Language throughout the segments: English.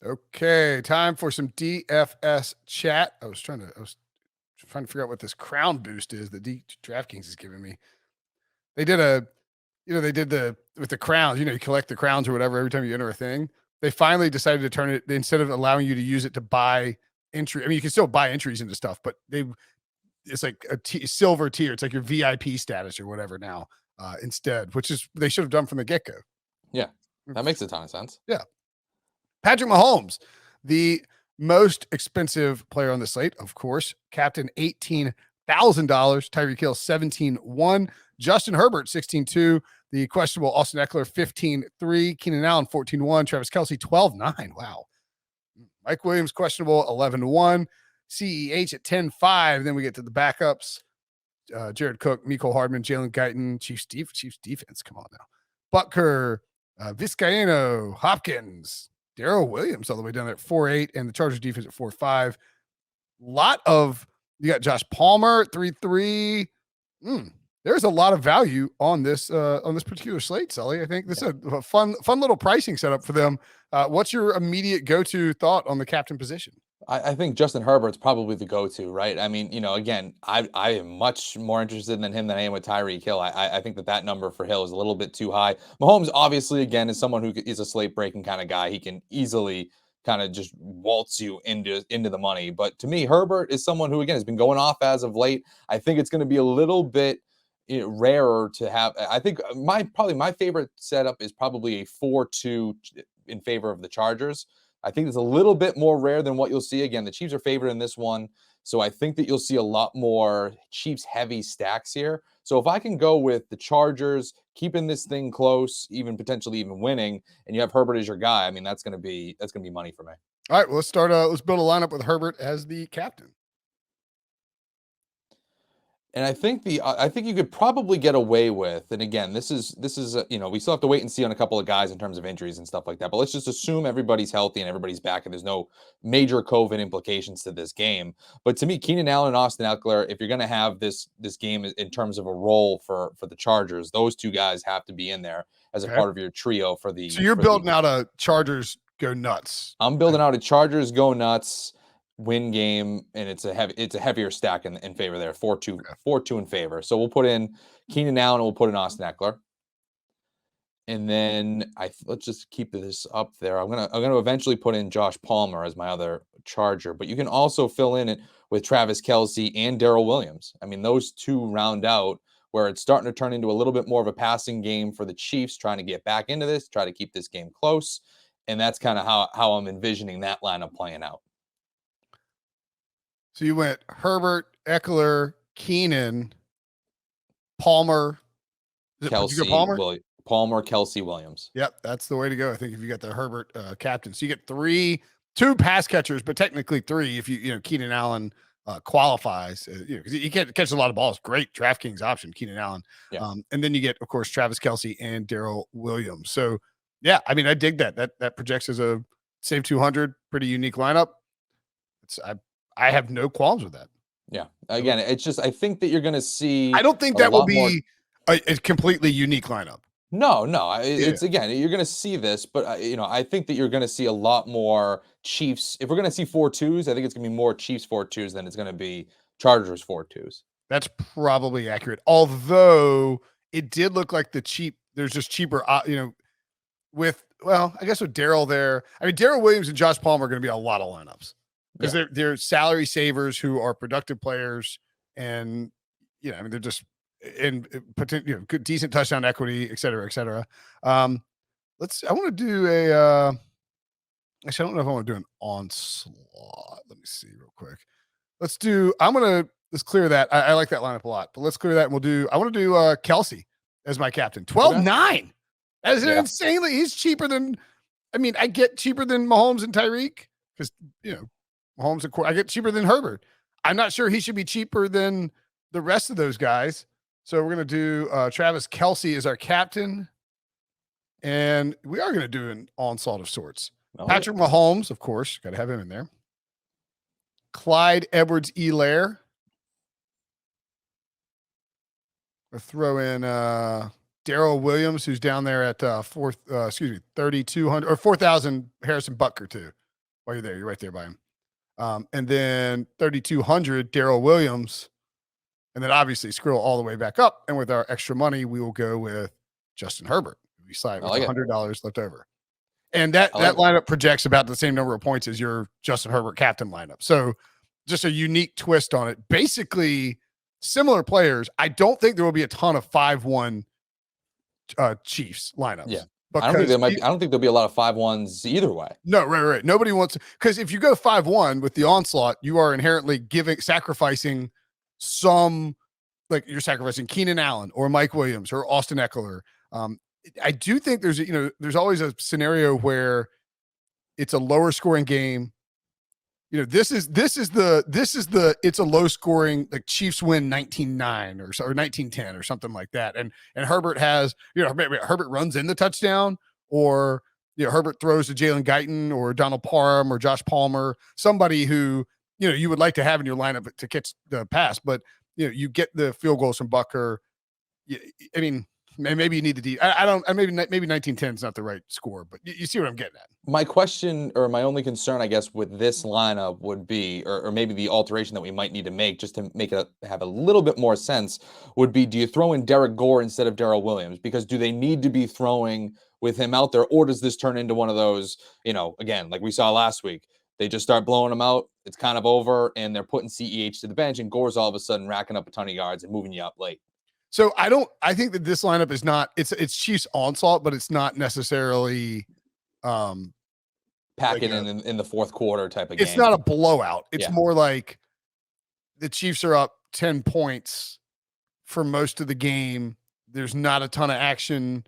Okay, time for some DFS chat. I was trying to figure out what this crown boost is that DraftKings is giving me. They did they did the with the crowns. You collect the crowns or whatever every time you enter a thing. They finally decided to turn it instead of allowing you to use it to buy entry. I mean, you can still buy entries into stuff, but it's like a silver tier. It's like your VIP status or whatever now instead, which is they should have done from the get go. Yeah, that makes a ton of sense. Yeah. Patrick Mahomes, the most expensive player on the slate, of course. Captain, $18,000. Tyreek Hill, 17-1. Justin Herbert, 16-2. The questionable Austin Eckler, 15-3. Keenan Allen, 14-1. Travis Kelce, 12-9. Wow. Mike Williams, questionable, 11-1. CEH at 10-5. Then we get to the backups. Jared Cook, Mecole Hardman, Jalen Guyton, Chiefs defense. Come on now. Butker, Vizcaino, Hopkins, Darrell Williams all the way down there at 4.8, and the Chargers defense at 4.5. You got Josh Palmer, 3.3. There's a lot of value on this particular slate, Sully. I think this is a fun little pricing setup for them. What's your immediate go-to thought on the captain position? I think Justin Herbert's probably the go-to, right? I mean, again, I am much more interested in him than I am with Tyreek Hill. I think that number for Hill is a little bit too high. Mahomes, obviously, again, is someone who is a slate-breaking kind of guy. He can easily kind of just waltz you into the money. But to me, Herbert is someone who, again, has been going off as of late. I think it's going to be a little bit rarer to have. I think my favorite setup is probably a 4-2 in favor of the Chargers. I think it's a little bit more rare than what you'll see. Again, the Chiefs are favored in this one. So I think that you'll see a lot more Chiefs heavy stacks here. So if I can go with the Chargers, keeping this thing close, even potentially even winning, and you have Herbert as your guy, I mean, that's going to be money for me. All right, well, let's start. Let's build a lineup with Herbert as the captain. And I think you could probably get away with, and again, this is we still have to wait and see on a couple of guys in terms of injuries and stuff like that. But let's just assume everybody's healthy and everybody's back, and there's no major COVID implications to this game. But to me, Keenan Allen and Austin Eckler, if you're going to have this game in terms of a role for the Chargers, those two guys have to be in there as a part of your trio for the. So you're building out a Chargers go nuts. I'm building out a Chargers go nuts win game, and it's a heavier stack in favor there. 4-2 in favor. So we'll put in Keenan Allen and we'll put in Austin Eckler. And then let's just keep this up there. I'm gonna eventually put in Josh Palmer as my other Charger, but you can also fill in it with Travis Kelce and Darrell Williams. I mean, those two round out where it's starting to turn into a little bit more of a passing game for the Chiefs, trying to get back into this, try to keep this game close. And that's kind of how I'm envisioning that lineup playing out. So you went Herbert, Eckler, Keenan, Palmer, Kelce, Palmer, Kelce, Williams. Yep, that's the way to go. I think if you got the Herbert captain, so you get two pass catchers, but technically three if Keenan Allen qualifies. Because he can't catch a lot of balls. Great DraftKings option, Keenan Allen. Yeah. And then you get, of course, Travis Kelce and Darrell Williams. So yeah, I mean, I dig that. That projects as a save 200, pretty unique lineup. I have no qualms with that. Yeah. Again, it's just I think that you're going to see. I don't think that will be a completely unique lineup. No. It's again, you're going to see this, but I think that you're going to see a lot more Chiefs. If we're going to see 4-2s, I think it's going to be more Chiefs 4-2s than it's going to be Chargers 4-2s. That's probably accurate. Although it did look like there's just cheaper, I guess with Darrell there. I mean, Darrell Williams and Josh Palmer are going to be a lot of lineups. Because they're salary savers who are productive players, and they're just in potential, good, decent touchdown equity, et cetera, et cetera. I want to do actually, I don't know if I want to do an onslaught. Let me see real quick. Let's clear that. I like that lineup a lot, but let's clear that, and I want to do Kelce as my captain. 12-9. That is insanely. He's cheaper than. I mean, I get cheaper than Mahomes and Tyreek because Mahomes, I get cheaper than Herbert. I'm not sure he should be cheaper than the rest of those guys. So we're going to do Travis Kelce as our captain. And we are going to do an onslaught of sorts. Patrick Mahomes, of course, got to have him in there. Clyde Edwards-Helaire. We'll throw in Darrell Williams, who's down there at 3,200 or 4,000. Harrison Butker too. while you're there. You're right there by him. And then 3,200, Darrell Williams. And then obviously scroll all the way back up. And with our extra money, we will go with Justin Herbert. We slide with $100 left over. And that lineup projects about the same number of points as your Justin Herbert captain lineup. So just a unique twist on it. Basically, similar players. I don't think there will be a ton of 5-1 Chiefs lineups. Yeah. I don't think there'll be a lot of 5-1s either way. No, right. Nobody wants, because if you go 5-1 with the onslaught, you are inherently sacrificing some, like you're sacrificing Keenan Allen or Mike Williams or Austin Eckler. I do think there's always a scenario where it's a lower scoring game. This is it's a low scoring, like Chiefs win 19-9 or 19-10 or something like that. And Herbert has, Herbert runs in the touchdown, or Herbert throws to Jalen Guyton or Donald Parham or Josh Palmer, somebody who you would like to have in your lineup to catch the pass, but you get the field goals from Bucker. I mean, maybe you need the maybe 19-10 is not the right score, but you see what I'm getting at. My question, or my only concern, I guess, with this lineup would be, or maybe the alteration that we might need to make just to make it have a little bit more sense, would be, do you throw in Derek Gore instead of Darrell Williams? Because do they need to be throwing with him out there, or does this turn into one of those, again, like we saw last week, they just start blowing him out, it's kind of over, and they're putting CEH to the bench, and Gore's all of a sudden racking up a ton of yards and moving you up late. So I think that this lineup is not, it's Chiefs onslaught, but it's not necessarily pack it in the fourth quarter type of game. It's not a blowout. It's more like the Chiefs are up 10 points for most of the game. There's not a ton of action,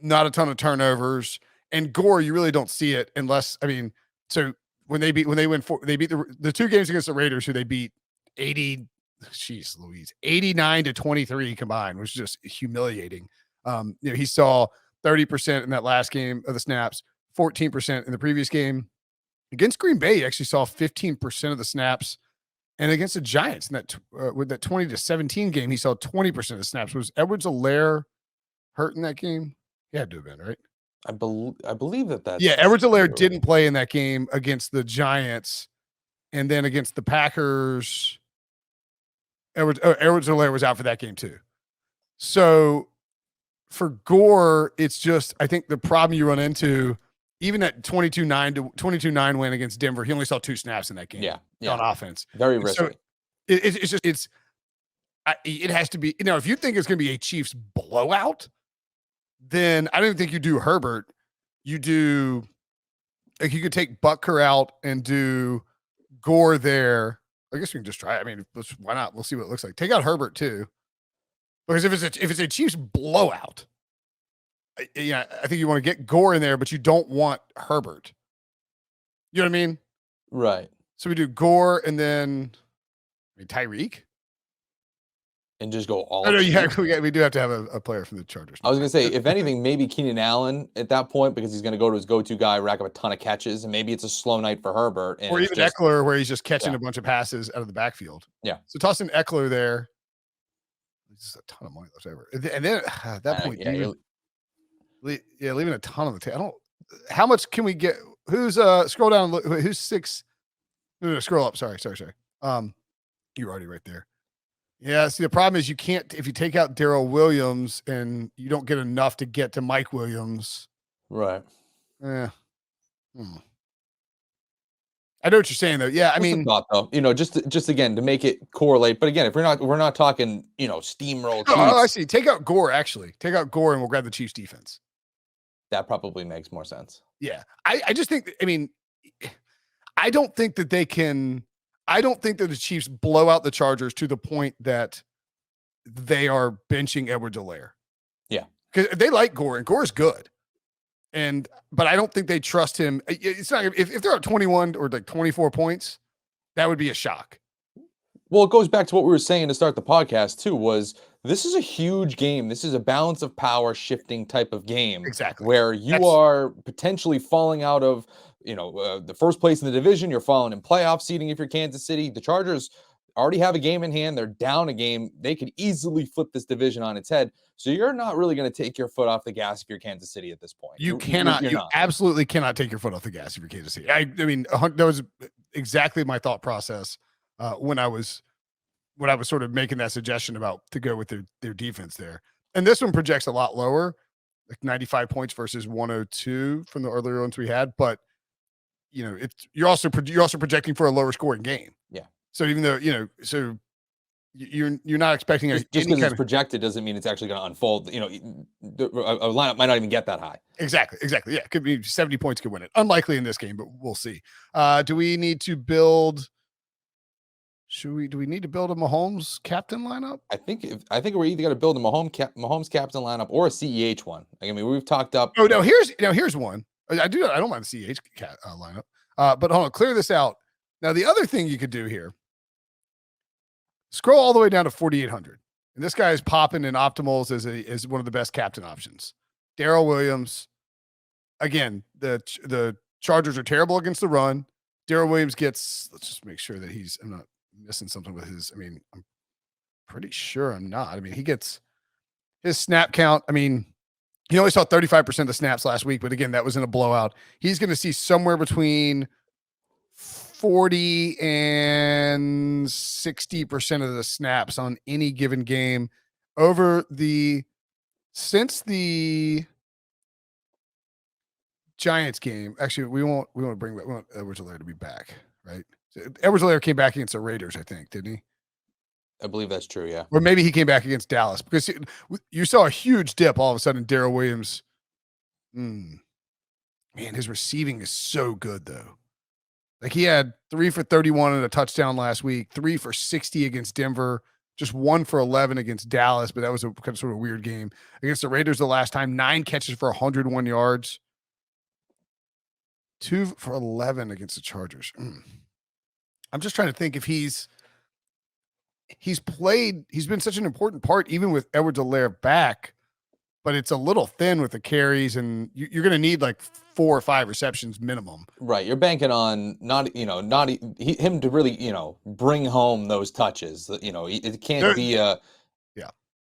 not a ton of turnovers, and Gore, you really don't see it unless, so when they beat the two games against the Raiders, who they beat 89-23 combined, was just humiliating. He saw 30% in that last game of the snaps, 14% in the previous game. Against Green Bay, he actually saw 15% of the snaps. And against the Giants, in that with that 20-17 game, he saw 20% of the snaps. Was Edwards-Helaire hurt in that game? He had to have been, right? I believe that's... Yeah, Edwards-Helaire didn't play in that game against the Giants. And then against the Packers, Edwards-Helaire was out for that game too. So for Gore, it's just, I think the problem you run into, even that 22-9 win against Denver, he only saw 2 snaps in that game. Yeah. On offense. Very risky. So it has to be, if you think it's going to be a Chiefs blowout, then I don't even think you do Herbert. You do, like, you could take Butker out and do Gore there. I guess we can just try it. Why not? We'll see what it looks like. Take out Herbert too. Because if it's a Chiefs blowout, I think you want to get Gore in there, but you don't want Herbert. You know what I mean? Right. So we do Gore and then Tyreek. And just go all. We do have to have a player from the Chargers. I was going to say, if anything, maybe Keenan Allen at that point, because he's going to go to his go-to guy, rack up a ton of catches, and maybe it's a slow night for Herbert. Or even Eckler, where he's just catching a bunch of passes out of the backfield. Yeah. So toss in Eckler there. There's a ton of money left over. And then at that point, leaving a ton on the table. How much can we get? Who's scroll down? Who's 6? No, scroll up. Sorry. You're already right there. Yeah. See, the problem is you can't, if you take out Darrell Williams and you don't get enough to get to Mike Williams. Right. Yeah. I know what you're saying though. Yeah. Thought, though, just again, to make it correlate. But again, if we're not talking, steamroll. Oh, I see. Take out Gore, actually. Take out Gore and we'll grab the Chiefs defense. That probably makes more sense. Yeah. I just think, I don't think that the Chiefs blow out the Chargers to the point that they are benching Edwards-Helaire. Yeah. Because they like Gore, and Gore's good. But I don't think they trust him. It's not, if they're up 21 or like 24 points, that would be a shock. Well, it goes back to what we were saying to start the podcast too, was this is a huge game. This is a balance of power shifting type of game. Exactly. Where you are potentially falling out of, the first place in the division. You're falling in playoff seeding if you're Kansas City. The Chargers already have a game in hand. They're down a game. They could easily flip this division on its head. So you're not really going to take your foot off the gas if you're Kansas City at this point. You You're not. Absolutely cannot take your foot off the gas if you're Kansas City. I mean, that was exactly my thought process when I was sort of making that suggestion about to go with their defense there. And this one projects a lot lower, like 95 points versus 102 from the earlier ones we had. But you're also projecting for a lower scoring game. Yeah. So even though you're not expecting just because it's projected doesn't mean it's actually going to unfold. A lineup might not even get that high. Exactly. Yeah, it could be 70 points could win it. Unlikely in this game, but we'll see. Do we need to build? Do we need to build a Mahomes captain lineup? I think we're either going to build a Mahomes captain lineup or a CEH one. I mean, we've talked up. Oh no, here's one. I don't mind the CEH lineup. But hold on, clear this out. Now the other thing you could do here. Scroll all the way down to 4,800. And this guy is popping in optimals as one of the best captain options. Darrell Williams. Again, the Chargers are terrible against the run. Darrell Williams gets, let's just make sure that I'm not missing something with his, I'm pretty sure I'm not. I mean, he gets his snap count. I mean, he only saw 35% of the snaps last week, but again, that was in a blowout. He's going to see somewhere between 40 and 60% of the snaps on any given game since the Giants game. Actually, we want Edwards-Helaire to be back, right? Edwards-Helaire came back against the Raiders, I think, didn't he? I believe that's true, yeah. Or maybe he came back against Dallas because you saw a huge dip all of a sudden. Darrell Williams, man, his receiving is so good though. Like he had 3 for 31 and a touchdown last week, 3 for 60 against Denver, just 1 for 11 against Dallas, but that was a kind of sort of weird game against the Raiders the last time. 9 catches for 101 yards, 2 for 11 against the Chargers. I'm just trying to think if he's been such an important part even with Edwards-Helaire back, but it's a little thin with the carries, and you're going to need like 4 or 5 receptions minimum. Right. You're banking on him to really, bring home those touches. It can't be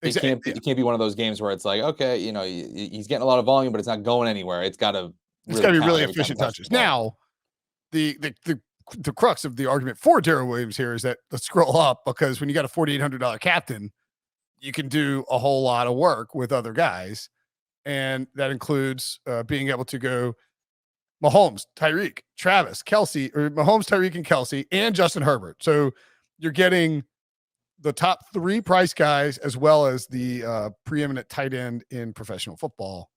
it can't be one of those games where it's like, okay, he's getting a lot of volume, but it's not going anywhere. It's got to be really efficient touches. Now, the crux of the argument for Darrell Williams here is that let's scroll up, because when you got a $4,800 captain, you can do a whole lot of work with other guys. And that includes being able to go Mahomes, Tyreek, Travis, Kelce, or Mahomes, Tyreek, and Kelce, and Justin Herbert. So you're getting the top 3 price guys as well as the preeminent tight end in professional football.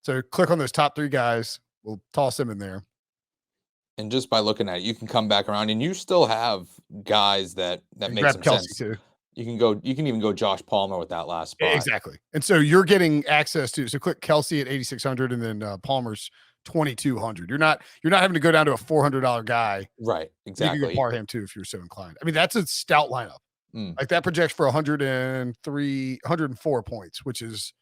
So click on those top 3 guys. We'll toss them in there. And just by looking at it, you can come back around and you still have guys that make some Kelce sense. Too. You can even go Josh Palmer with that last spot. Exactly. And so you're getting access to, so click Kelce at 8,600 and then Palmer's 2,200. You're not having to go down to a $400 guy. Right. Exactly. You can get Parham too if you're so inclined. I mean, that's a stout lineup. Like that projects for 104 points, which is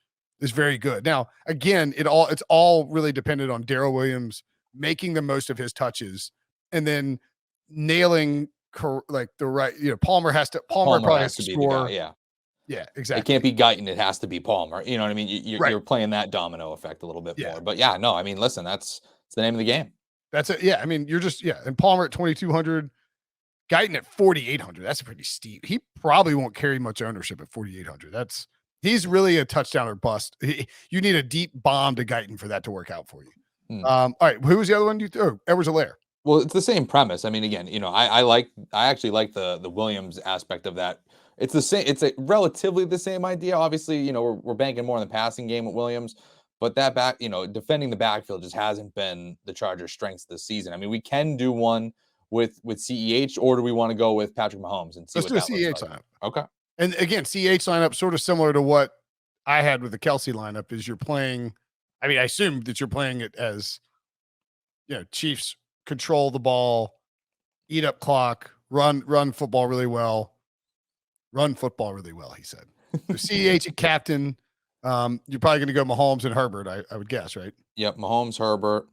very good. Now, again, it's all really dependent on Darrell Williams making the most of his touches and then nailing like the right, Palmer probably has to score. Yeah, exactly. It can't be Guyton. It has to be Palmer. You know what I mean? You're playing that domino effect a little bit more. But yeah, no, I mean, listen, it's the name of the game. That's it. Yeah, I mean, you're just and Palmer at 2,200, Guyton at 4,800. That's pretty steep. He probably won't carry much ownership at 4,800. He's really a touchdown or bust. You need a deep bomb to Guyton for that to work out for you. All right, who was the other one? Edwards-Helaire. Well, it's the same premise. I mean, again, I actually like the Williams aspect of that. It's the same. It's relatively the same idea. Obviously, we're banking more on the passing game with Williams, but that defending the backfield just hasn't been the Chargers' strengths this season. I mean, we can do one with CEH, or do we want to go with Patrick Mahomes and see? Let's do a CEH lineup. Okay. And again, CEH lineup sort of similar to what I had with the Kelce lineup. Is you're playing? I mean, I assume that you're playing it as, Chiefs control the ball, eat up clock, run football really well. Run football really well, he said. So CEH at captain. You're probably going to go Mahomes and Herbert, I would guess, right? Yep, Mahomes, Herbert.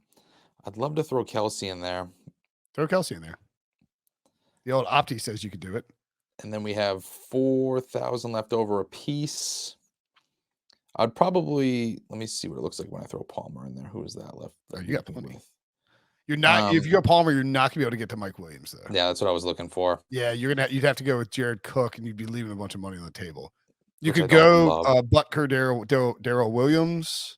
I'd love to throw Kelce in there. Throw Kelce in there. The old Opti says you could do it. And then we have 4,000 left over a piece. I'd probably let me see what it looks like when I throw Palmer in there. Who is that left? Oh, you got leaving plenty. with? You're not if you go Palmer, you're not gonna be able to get to Mike Williams though. Yeah, that's what I was looking for. Yeah, you'd have to go with Jared Cook, and you'd be leaving a bunch of money on the table. You Which I could don't go love. Butker, Daryl Williams,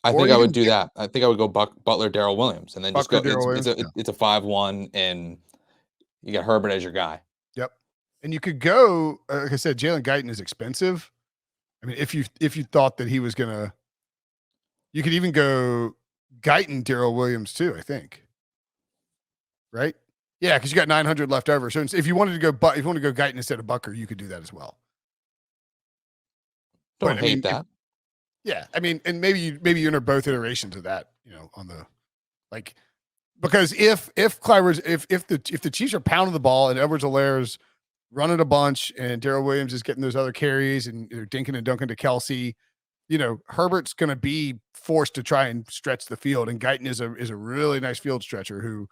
I or think I would even do that. I think I would go Butler, Daryl Williams, and then just Butker, go. Daryl Williams. Yeah. It's a 5-1, and you got Herbert as your guy. Yep. And you could go, like I said, Jalen Guyton is expensive. I mean, if you thought that he was gonna, you could even go Guyton, Daryl Williams too. I think, right? Yeah, because you got 900 left over. So if you wanted to go, if you want to go Guyton instead of Butker, you could do that as well. Don't hate that. Yeah, I mean, and maybe you enter both iterations of that, on the like, because if Clybers, if the Chiefs are pounding the ball and Edwards-Helaire's running a bunch and Daryl Williams is getting those other carries and they're dinking and dunking to Kelsey, Herbert's going to be forced to try and stretch the field, and Guyton is a really nice field stretcher who,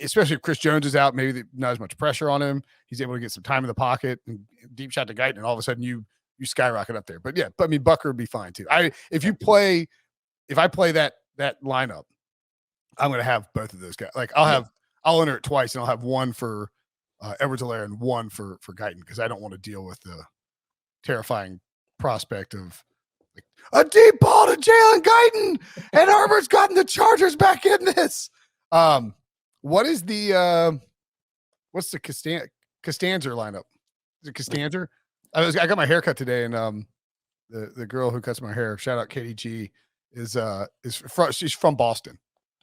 especially if Chris Jones is out, maybe not as much pressure on him. He's able to get some time in the pocket and deep shot to Guyton, and all of a sudden you skyrocket up there. But yeah, I mean, Butker would be fine too. If I play that lineup, I'm going to have both of those guys. Like I'll enter it twice, and I'll have one for Edwards-Helaire and one for Guyton, because I don't want to deal with the terrifying prospect of like a deep ball to Jalen Guyton, and Herbert's gotten the Chargers back in this. What is the what's the Costanza lineup? Is it Costanza? I got my hair cut today, and the girl who cuts my hair, shout out Katie G, she's from Boston.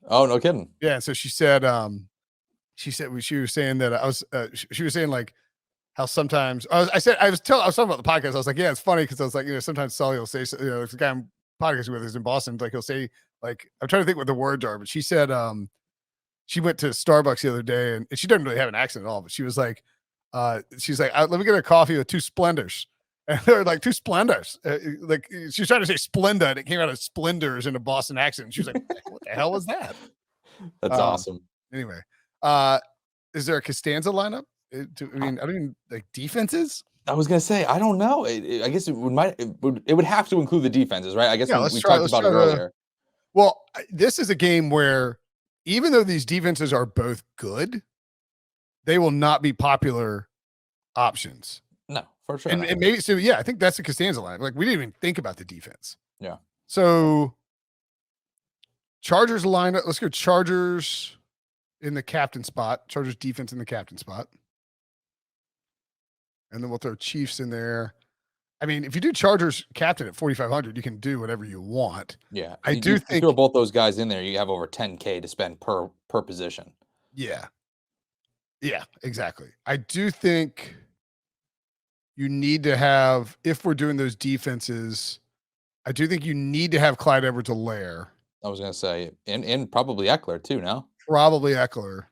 Oh, no kidding. Yeah, so she said she was saying that she was saying like how sometimes I was talking about the podcast. I was like, yeah, it's funny because I was like, sometimes Sully will say, if the guy I'm podcasting with is in Boston, like he'll say, like, I'm trying to think what the words are, but she said she went to Starbucks the other day, and she doesn't really have an accent at all, but she was like, let me get a coffee with 2 Splendors. And they're like 2 Splendors. Like she was trying to say Splenda, and it came out of Splendors in a Boston accent. And she was like, what the hell was that? That's awesome. Anyway, is there a Costanza lineup? I don't even like defenses. I was gonna say, I don't know. I guess it would have to include the defenses, right? I guess we talked about it earlier. Well, this is a game where even though these defenses are both good, they will not be popular options. No, for sure. And maybe so. Yeah, I think that's the Costanza line. Like we didn't even think about the defense. Yeah. So Chargers lineup. Let's go Chargers in the captain spot. Chargers defense in the captain spot. And then we'll throw Chiefs in there. I mean, if you do Chargers captain at 4,500, you can do whatever you want. Yeah. I do think throw both those guys in there, you have over 10K to spend per position. Yeah. Yeah, exactly. I do think you need to have, if we're doing those defenses, I do think you need to have Clyde Edwards-Helaire. I was going to say, and probably Eckler too now. Probably Eckler.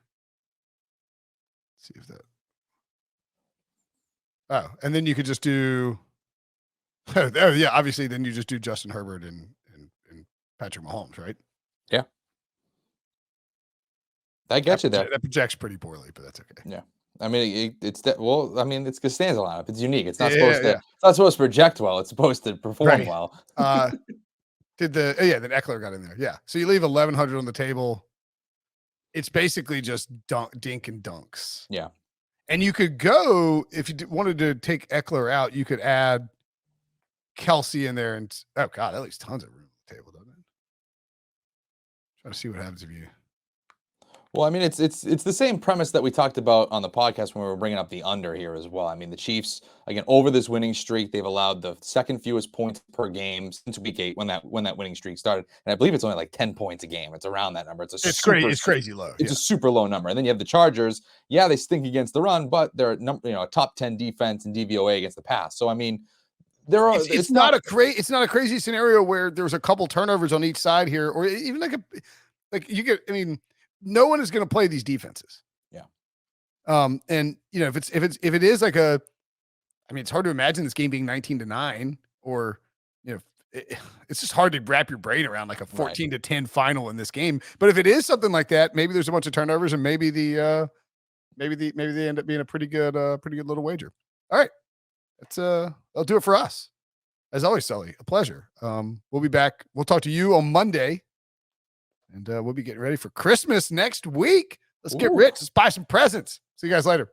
Let's see if that. Oh, and then you could just do. Oh, yeah, obviously, then you just do Justin Herbert and Patrick Mahomes, right? Yeah. That gets you there. That projects pretty poorly, but that's okay. Yeah. I mean, it's Costanza lineup. It's unique. It's not supposed to. It's not supposed to project well. It's supposed to perform well. Then Eckler got in there. Yeah. So you leave 1,100 on the table. It's basically just dink and dunks. Yeah. And you could go, if you wanted to take Eckler out, you could add Kelsey in there, and oh god, that leaves tons of room on the table, doesn't it? Try to see what happens if you. Well, I mean, it's the same premise that we talked about on the podcast when we were bringing up the under here as well. I mean, the Chiefs, again, over this winning streak, they've allowed the second fewest points per game since week 8 when that winning streak started, and I believe it's only like 10 points a game. It's around that number. It's crazy low. It's a super low number. And then you have the Chargers. Yeah, they stink against the run, but they're a top 10 defense and DVOA against the pass. So I mean, there are. It's not a crazy scenario where there's a couple turnovers on each side here, or even like you get. I mean. No one is going to play these defenses. Yeah. And if it is like it's hard to imagine this game being 19-9, or it's just hard to wrap your brain around like a 14-10 final in this game. But if it is something like that, maybe there's a bunch of turnovers, and maybe the maybe they end up being a pretty good little wager. All right. That'll do it for us. As always, Sully, a pleasure. We'll be back. We'll talk to you on Monday, and we'll be getting ready for Christmas next week. Let's get rich. Let's buy some presents. See you guys later.